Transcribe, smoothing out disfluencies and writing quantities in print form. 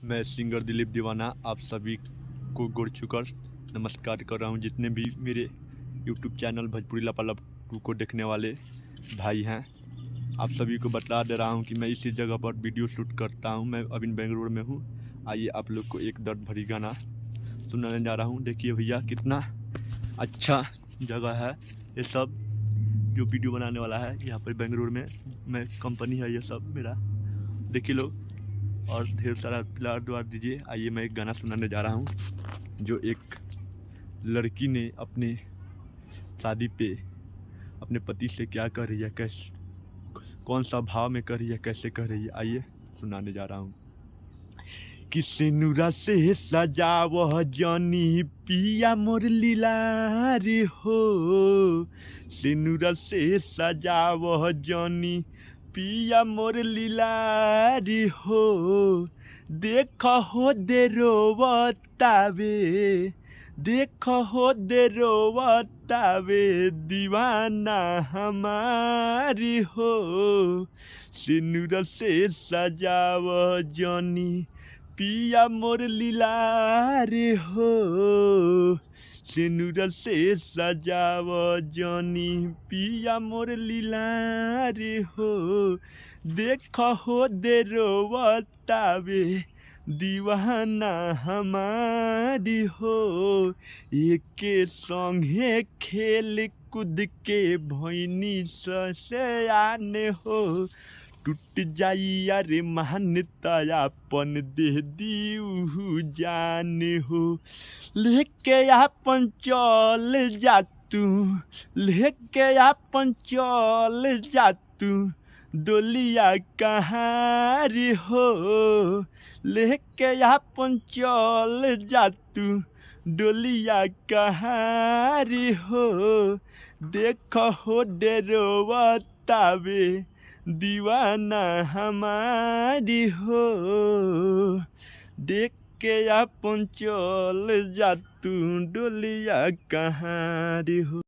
मैं सिंगर दिलीप दीवाना आप सभी को गुड़ छूकर नमस्कार कर रहा हूं। जितने भी मेरे यूट्यूब चैनल भोजपुरी लापालाप 2 को देखने वाले भाई हैं, आप सभी को बता दे रहा हूं कि मैं इसी जगह पर वीडियो शूट करता हूं। मैं अभी बेंगलुरु में हूं। आइए आप लोग को एक दर्द भरी गाना सुनाने जा रहा हूं। देखिए भैया कितना अच्छा जगह है ये सब जो वीडियो बनाने वाला है। यहाँ पर बेंगलुरु में मैं कंपनी है ये सब मेरा, देखिए लोग, और ढेर सारा प्यार दुआर दीजिए। आइए मैं एक गाना सुनाने जा रहा हूँ जो एक लड़की ने अपने शादी पे अपने पति से क्या कह रही है, कैसे, कौन सा भाव में कर रही है, कैसे कह रही है। आइए सुनाने जा रहा हूँ कि सिनुरा से सजावह जानी पिया मोर लीलार हो, सिनुरा से सजावह जानी पिया मोर लीलारी हो, देख हो दे रोवतावे, देख हो दे रोवतावे दीवाना हमारी हो, सिनुर से सजाव जानी पिया मोर लीलारी हो, सिनुर से सजाव जानी पिया मोर लीलारी हो, देख हो दे रोवतावे दीवाना हमारी हो, एक संगे खेल कूद के भैनी से आने हो, टूट जाई अरे मान्यता अपन दे दी जान हो, लेके अपन चल जा तू, लेके अपन चल जा तू डोलिया कहारी हो, लेके अपन चल जा तू डोलिया कहारी हो, देख हो दे रोवतावे दीवाना हमारी हो, देख के अपन चल जा तू डोलिया कहारी हो।